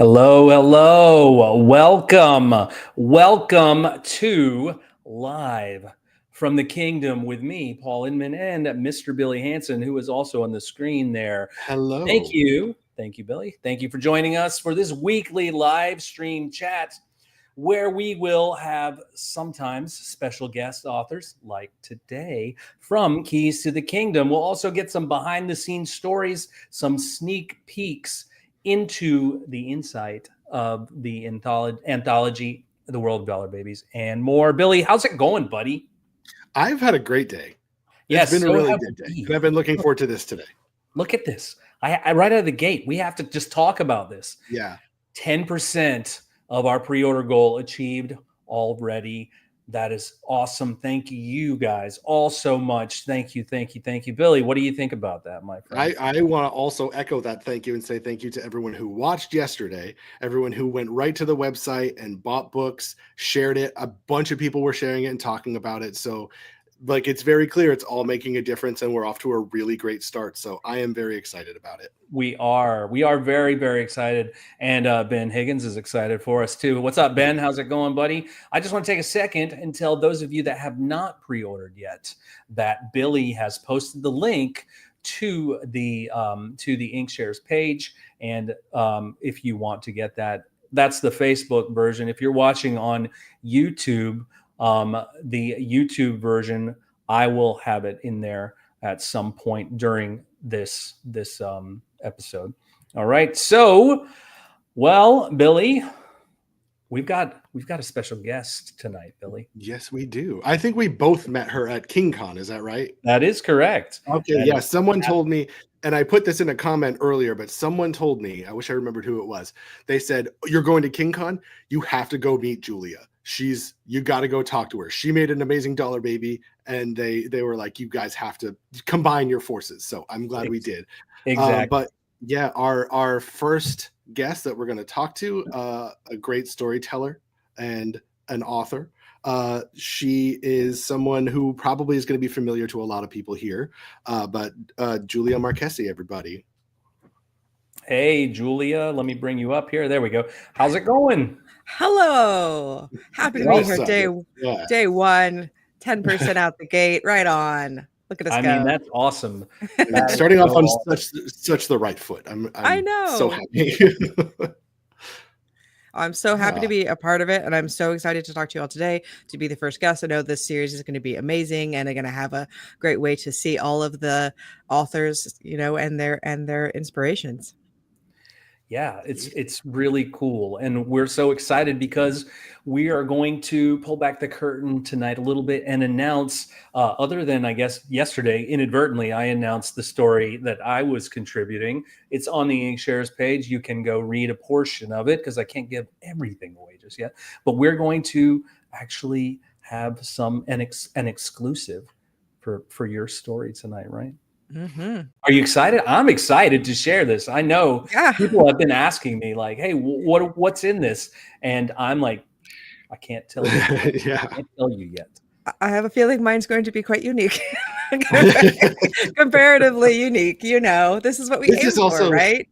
Hello, hello. Welcome to Live from the Kingdom with me, Paul Inman, and Mr. Billy Hanson, who is also on the screen there. Hello. Thank you. Thank you, Billy. Thank you for joining us for this weekly live stream chat where we will have sometimes special guest authors like today from Keys to the Kingdom. We'll also get some behind the scenes stories, some sneak peeks into the insight of the anthology, The World of Dollar Babies, and more. Billy, how's it going, buddy? I've had a great day. Yes, It's been so a really have good day. we. And I've been looking forward to this today. Look at this. I right out of the gate, we have to just talk about this. Yeah. 10% of our pre-order goal achieved already. That is awesome. Thank you guys all so much. Thank you. Billy, what do you think about that, my friend? I want to also echo that thank you and say thank you to everyone who watched yesterday, everyone who went right to the website and bought books, shared it. A bunch of people were sharing it and talking about it. So it's very clear it's all making a difference and we're off to a really great start. So I am very excited about it. We are very, very excited. And Ben Higgins is excited for us too. What's up, Ben? How's it going, buddy? I just want to take a second and tell those of you that have not pre-ordered yet that Billy has posted the link to the Inkshares page. And if you want to get that, that's the Facebook version. If you're watching on YouTube, the YouTube version, I will have it in there at some point during this episode. All right. So, well, Billy, we've got a special guest tonight, Billy. Yes, we do. I think we both met her at KingCon. Is that right? That is correct. Okay. Yeah. Someone told me, and I put this in a comment earlier, but someone told me, I wish I remembered who it was. They said, "You're going to KingCon. You have to go meet Julia. You got to go talk to her. She made an amazing dollar baby." And they were like, "You guys have to combine your forces." So I'm glad we did. Exactly. But yeah, our first guest that we're going to talk to, a great storyteller and an author. She is someone who probably is going to be familiar to a lot of people here. But Julia Marchese, everybody. Hey, Julia, let me bring you up here. There we go. How's it going? Hello. Happy to be here. Day one, 10% out the gate. Right on. Look at us go. I mean, that's awesome. Starting off on such the right foot. I know. So happy. I'm so happy to be a part of it, and I'm so excited to talk to you all today, to be the first guest. I know this series is going to be amazing, and they're going to have a great way to see all of the authors, and their inspirations. Yeah, it's really cool. And we're so excited because we are going to pull back the curtain tonight a little bit and announce, other than, I guess, yesterday, inadvertently, I announced the story that I was contributing. It's on the Inkshares page. You can go read a portion of it because I can't give everything away just yet. But we're going to actually have an exclusive for your story tonight, right? Mm-hmm. Are you excited? I'm excited to share this. I know people have been asking me like, "Hey, what's in this?" And I'm like, I can't tell you. I can't tell you yet. I have a feeling mine's going to be quite unique, comparatively unique. This is what we aim for, right?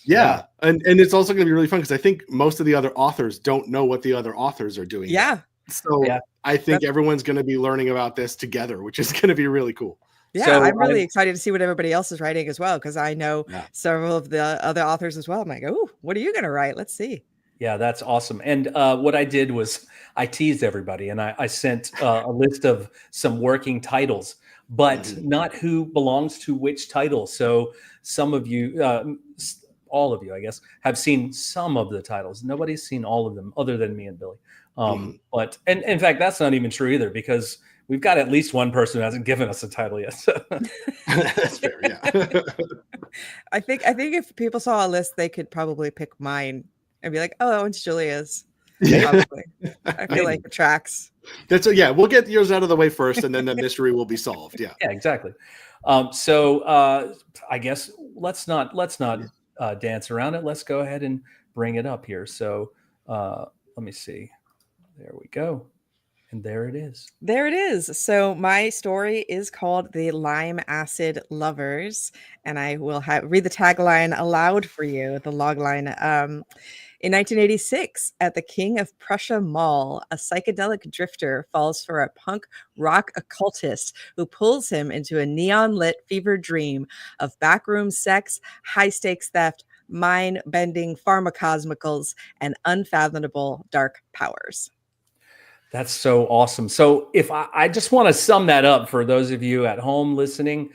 Yeah, and it's also going to be really fun because I think most of the other authors don't know what the other authors are doing. Yeah. So I think everyone's going to be learning about this together, which is going to be really cool. Yeah, so I'm really excited to see what everybody else is writing as well, because I know several of the other authors as well. I'm like, oh, what are you going to write? Let's see. Yeah, that's awesome. And what I did was I teased everybody, and I sent a list of some working titles, but not who belongs to which title. So some of you, all of you, I guess, have seen some of the titles. Nobody's seen all of them other than me and Billy. But in fact, that's not even true either, because we've got at least one person who hasn't given us a title yet. So. That's fair, yeah. I think if people saw a list, they could probably pick mine and be like, "Oh, it's Julia's." Probably. I feel like it tracks. We'll get yours out of the way first, and then the mystery will be solved. Yeah. Yeah, exactly. So I guess let's not dance around it. Let's go ahead and bring it up here. So let me see. There we go. And there it is. There it is. So my story is called The Lime Acid Lovers, and I will read the tagline aloud for you, the log line. In 1986, at the King of Prussia Mall, a psychedelic drifter falls for a punk rock occultist who pulls him into a neon-lit fever dream of backroom sex, high-stakes theft, mind-bending pharmacosmicals, and unfathomable dark powers. That's so awesome. So if I just want to sum that up for those of you at home listening,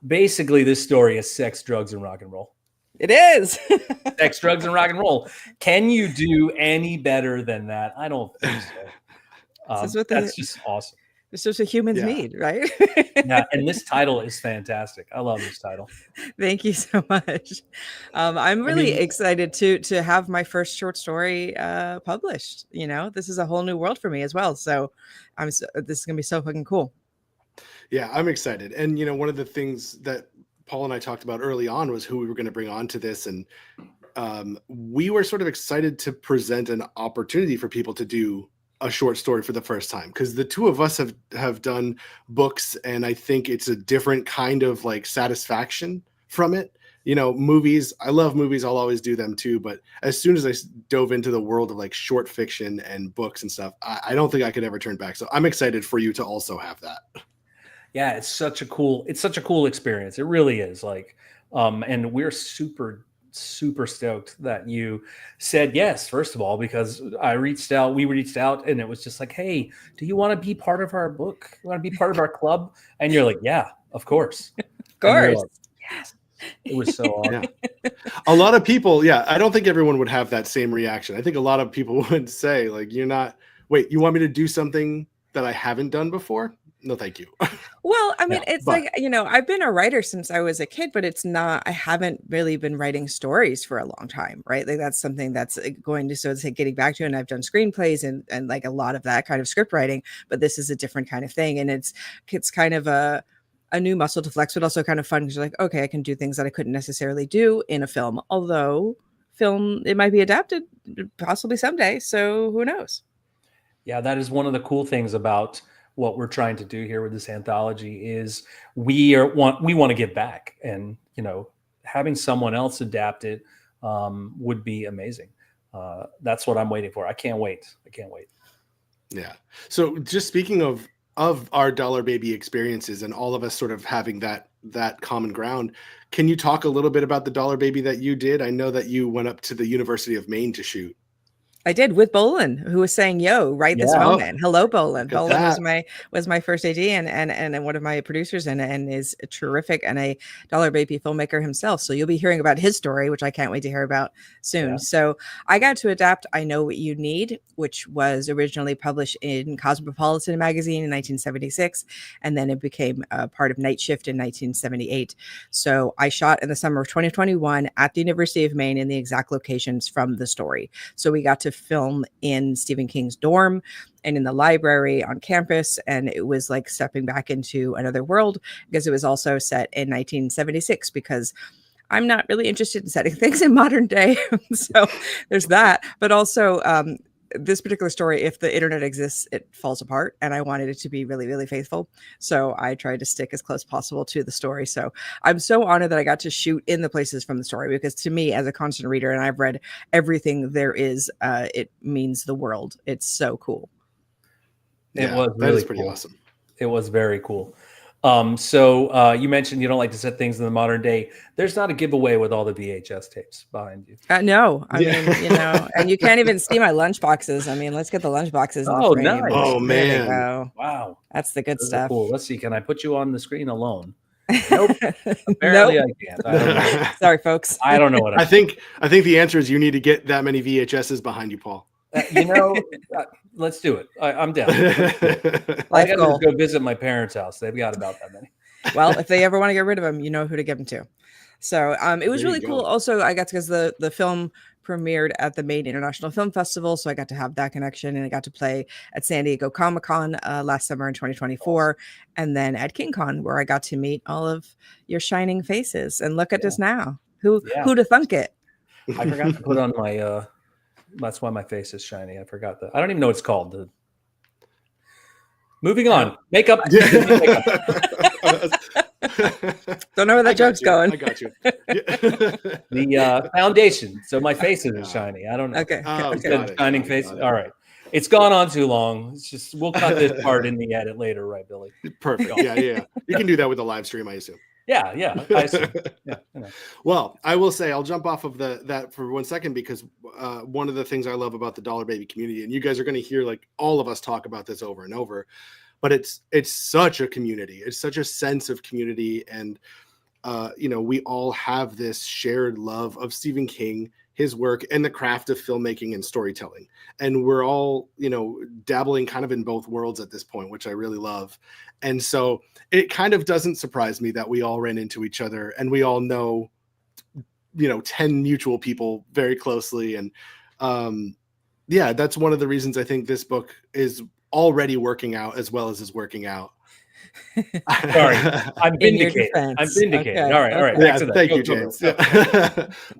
basically this story is sex, drugs, and rock and roll. It is. Sex, drugs, and rock and roll. Can you do any better than that? I don't think so. That's just awesome. It's just what humans need, right? Yeah, and this title is fantastic. I love this title. Thank you so much. I'm really excited to have my first short story published. You know, this is a whole new world for me as well. So this is gonna be so fucking cool. Yeah, I'm excited. And you know, one of the things that Paul and I talked about early on was who we were going to bring on to this, and we were sort of excited to present an opportunity for people to do a short story for the first time, because the two of us have done books, and I think it's a different kind of like satisfaction from it. You know, movies, I love movies, I'll always do them too, but as soon as I dove into the world of like short fiction and books and stuff, I don't think I could ever turn back. So I'm excited for you to also have that. Yeah, it's such a cool experience. It really is. Like, and we're super stoked that you said yes, first of all, because we reached out and it was just like, hey, do you want to be part of our book? You want to be part of our club? And you're like, yeah, of course. Of course. Like, yes. It was so awesome. Yeah. A lot of people, I don't think everyone would have that same reaction. I think a lot of people would say, like, you want me to do something that I haven't done before? No, thank you. Well, I mean, like, you know, I've been a writer since I was a kid, but I haven't really been writing stories for a long time, right? Like that's something that's going to, so it's like getting back to, and I've done screenplays and like a lot of that kind of script writing, but this is a different kind of thing. And it's kind of a new muscle to flex, but also kind of fun because you're like, okay, I can do things that I couldn't necessarily do in a film, although film, it might be adapted possibly someday. So who knows? Yeah, that is one of the cool things about what we're trying to do here with this anthology is we want to give back, and you know, having someone else adapt it would be amazing. That's what I'm waiting for. I can't wait. Yeah. So just speaking of our Dollar Baby experiences and all of us sort of having that common ground, can you talk a little bit about the Dollar Baby that you did? I know that you went up to the University of Maine to shoot. I did, with Bolin, who was saying "Yo" this moment. Hello, Bolin. Bolin was my first AD and one of my producers, and is terrific, and a Dollar Baby filmmaker himself. So you'll be hearing about his story, which I can't wait to hear about soon. Yeah. So I got to adapt "I Know What You Need," which was originally published in Cosmopolitan magazine in 1976, and then it became a part of Night Shift in 1978. So I shot in the summer of 2021 at the University of Maine in the exact locations from the story. So we got to film in Stephen King's dorm and in the library on campus, and it was like stepping back into another world because it was also set in 1976, because I'm not really interested in setting things in modern day. So there's that, but also this particular story, if the internet exists, it falls apart, and I wanted it to be really, really faithful. So I tried to stick as close as possible to the story. So I'm so honored that I got to shoot in the places from the story, because to me, as a constant reader, and I've read everything there is, it means the world. It's so cool. It was really pretty awesome. It was very cool. So you mentioned you don't like to set things in the modern day. There's not a giveaway with all the VHS tapes behind you. No, I mean, you know, and you can't even see my lunch boxes. I mean, let's get the lunch boxes. Oh, nice. Oh, man. Wow. That's the good stuff. Cool. Let's see. Can I put you on the screen alone? Nope. Apparently I can't. I don't know. Sorry, folks. I don't know what I think the answer is you need to get that many VHSs behind you, Paul. You know, let's do it. I'm down. I got to go visit my parents' house. They've got about that many. Well, if they ever want to get rid of them, you know who to give them to. So it was really cool. Also, I got to, because the film premiered at the Maine International Film Festival, so I got to have that connection, and I got to play at San Diego Comic-Con last summer in 2024, and then at King Con, where I got to meet all of your shining faces. And look at us now. Who'd have thunk it? I forgot to put on my. That's why my face is shiny. I forgot that. I don't even know what it's called. Moving on. Makeup. Yeah. Don't know where that I got joke's you. going. I got you. The foundation. So my face isn't shiny. I don't know. Okay. Oh, Instead got of it, shining got it, face. got it. All right. It's gone on too long. It's just we'll cut this part in the edit later, right, Billy? Perfect. Yeah. You can do that with a live stream, I assume. Yeah. I assume. Yeah. Well, I will say I'll jump off of that for 1 second because one of the things I love about the Dollar Baby community, and you guys are going to hear like all of us talk about this over and over, but it's such a community. It's such a sense of community, and we all have this shared love of Stephen King, his work, and the craft of filmmaking and storytelling. And we're all, dabbling kind of in both worlds at this point, which I really love. And so it kind of doesn't surprise me that we all ran into each other and we all know, 10 mutual people very closely. And that's one of the reasons I think this book is already working out as well as is working out. Sorry, I'm vindicated. I'm vindicated. Okay. All right. Yeah, thank you, James.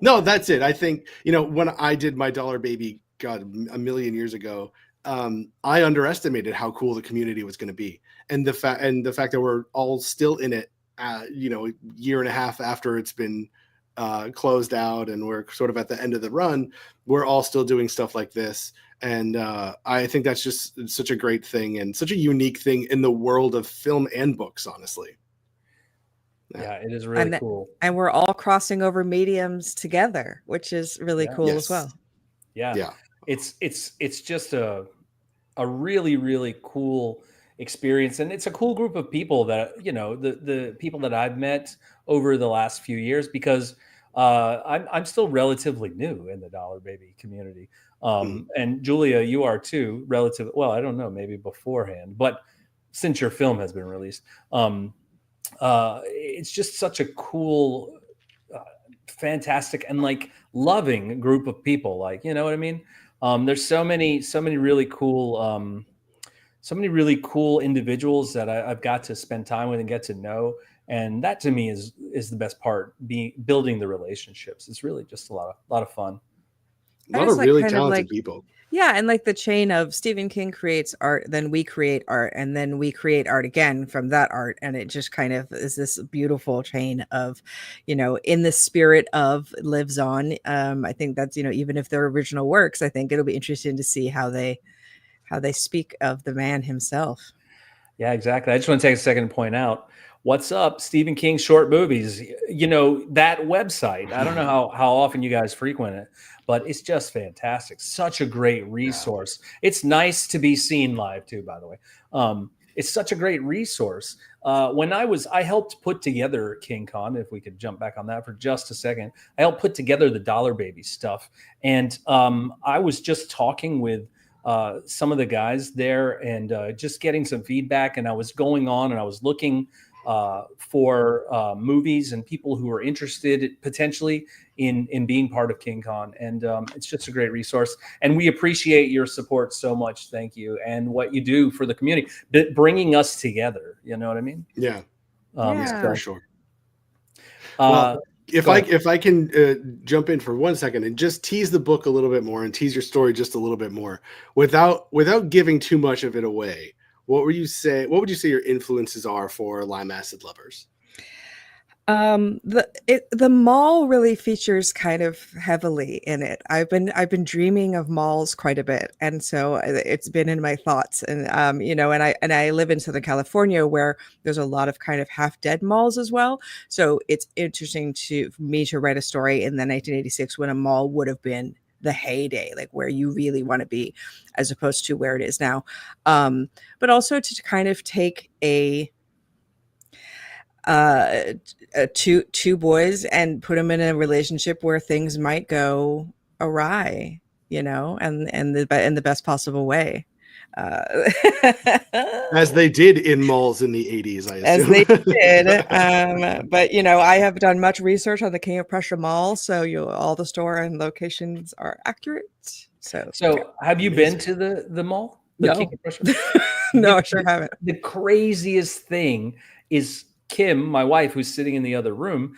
No, that's it. I think when I did my Dollar Baby, God, a million years ago, I underestimated how cool the community was going to be, and the fact that we're all still in it, year and a half after it's been closed out, and we're sort of at the end of the run, we're all still doing stuff like this. And I think that's just such a great thing and such a unique thing in the world of film and books, honestly. Yeah, it is really cool. And we're all crossing over mediums together, which is really cool as well. Yeah. It's just a really, really cool experience. And it's a cool group of people that, the people that I've met over the last few years, because I'm still relatively new in the Dollar Baby community. And Julia, you are too, well, I don't know, maybe beforehand, but since your film has been released, it's just such a cool, fantastic, and like loving group of people. Like, you know what I mean? There's so many really cool, individuals that I've got to spend time with and get to know. And that to me is the best part, building the relationships. It's really just a lot of fun. A lot of really talented people. Yeah, and like the chain of Stephen King creates art, then we create art, and then we create art again from that art, and it just kind of is this beautiful chain of, in the spirit of lives on. I think that's even if they're original works, I think it'll be interesting to see how they speak of the man himself. Yeah, exactly. I just want to take a second to point out, what's up, Stephen King short movies? That website. I don't know how often you guys frequent it, but it's just fantastic. Such a great resource. Yeah. It's nice to be seen live too, by the way. It's such a great resource. When I helped put together King Con, if we could jump back on that for just a second, I helped put together the Dollar Baby stuff. And I was just talking with some of the guys there and just getting some feedback. And I was going on and I was looking for movies and people who are interested potentially in being part of King Con. And it's just a great resource. And we appreciate your support so much. Thank you. And what you do for the community, bringing us together. You know what I mean? Yeah. For sure. Well, if I can jump in for 1 second and just tease the book a little bit more and tease your story just a little bit more without giving too much of it away. What would you say your influences are for Lime Acid lovers? The mall really features kind of heavily in it. I've been dreaming of malls quite a bit, and so it's been in my thoughts. And and I live in Southern California where there's a lot of kind of half dead malls as well. So it's interesting for me to write a story in the 1986 when a mall would have been the heyday, like where you really want to be, as opposed to where it is now. But also to kind of take two boys and put them in a relationship where things might go awry, and the best possible way. As they did in malls in the 80s, I assume. As they did. But I have done much research on the King of Prussia Mall, so all the store and locations are accurate. So have you been to the mall? No. King of Prussia? No, I sure haven't. The craziest thing is Kim, my wife, who's sitting in the other room,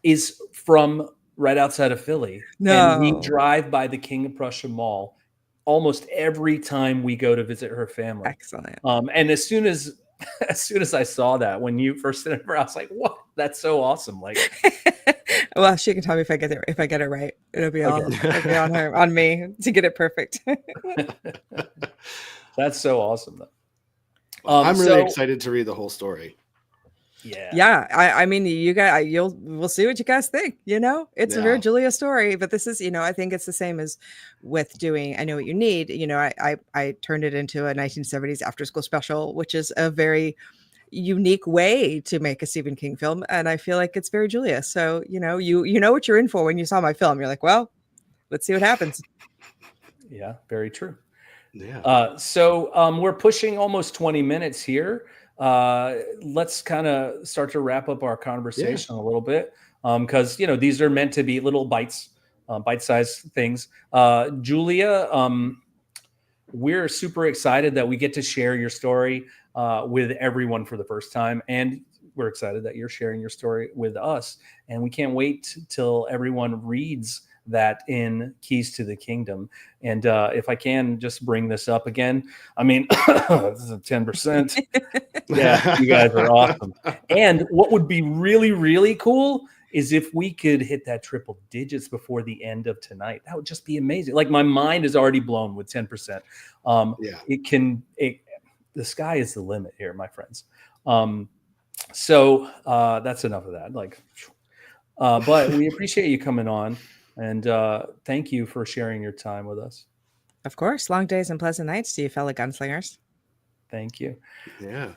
is from right outside of Philly. No. And we drive by the King of Prussia Mall almost every time we go to visit her family. Excellent. And as soon as I saw that when you first sent it over, I was like, "What? That's so awesome!" Like, Well, she can tell me if I get it right. It'll be Okay. all it'll be on her, on me to get it perfect. That's so awesome, though. I'm really so- excited to read the whole story. Yeah. Yeah, I mean, you guys, we'll see what you guys think. You know, it's a very Yeah. Julia story, but this is, I think it's the same as with doing I Know What You Need. I turned it into a 1970s after school special, which is a very unique way to make a Stephen King film, and I feel like it's very Julia. So you know what you're in for when you saw my film. You're like, well, let's see what happens. Yeah, very true. Yeah. So we're pushing almost 20 minutes here. Let's kind of start to wrap up our conversation a little bit, because these are meant to be little bite-sized things. Julia, we're super excited that we get to share your story with everyone for the first time, and we're excited that you're sharing your story with us. And we can't wait till everyone reads that in Keys to the Kingdom. And if I can just bring this up again, I mean, this is a 10%. Yeah, you guys are awesome. And what would be really, really cool is if we could hit that triple digits before the end of tonight. That would just be amazing. Like, my mind is already blown with 10%. The sky is the limit here, my friends. So that's enough of that. But we appreciate you coming on, and thank you for sharing your time with us. Of course, long days and pleasant nights to you, fellow gunslingers. Thank you. Yeah.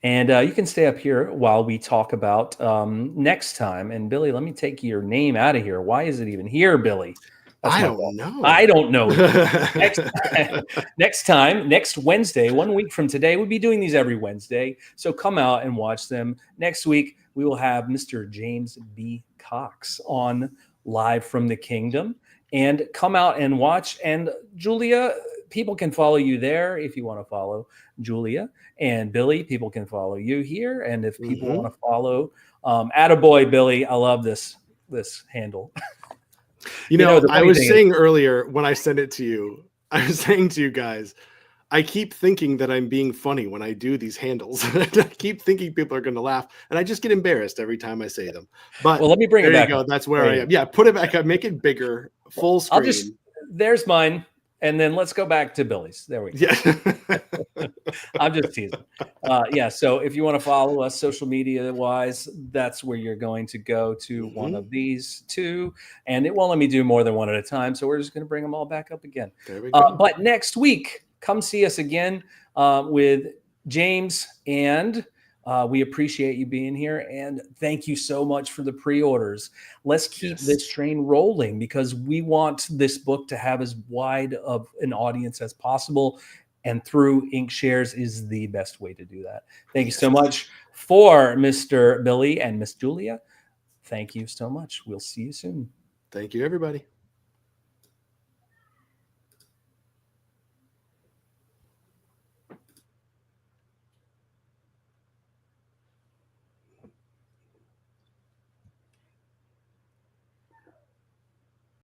And you can stay up here while we talk about next time. And Billy, let me take your name out of here. Why is it even here, Billy? I don't know. I don't know. Next Wednesday, 1 week from today, we'll be doing these every Wednesday. So come out and watch them. Next week, we will have Mr. James B. Cox on live from the Kingdom. And come out and watch. And Julia, people can follow you there if you want to follow Julia. And Billy, people can follow you here. And if people want to follow, attaboy, Billy, I love this handle. I was saying earlier when I sent it to you, I was saying to you guys, I keep thinking that I'm being funny when I do these handles. I keep thinking people are going to laugh, and I just get embarrassed every time I say them. But let me bring it back. There you go. That's where I am. Yeah, put it back up. Make it bigger, full screen. There's mine. And then let's go back to Billy's. There we go. Yeah. I'm just teasing. So if you want to follow us social media wise, that's where you're going to go to one of these two. And it won't let me do more than one at a time. So we're just going to bring them all back up again. There we go. But next week, come see us again with James. And we appreciate you being here. And thank you so much for the pre-orders. Let's keep this train rolling, because we want this book to have as wide of an audience as possible. And through Ink Shares is the best way to do that. Thank you so much for Mr. Billy and Miss Julia. Thank you so much. We'll see you soon. Thank you, everybody.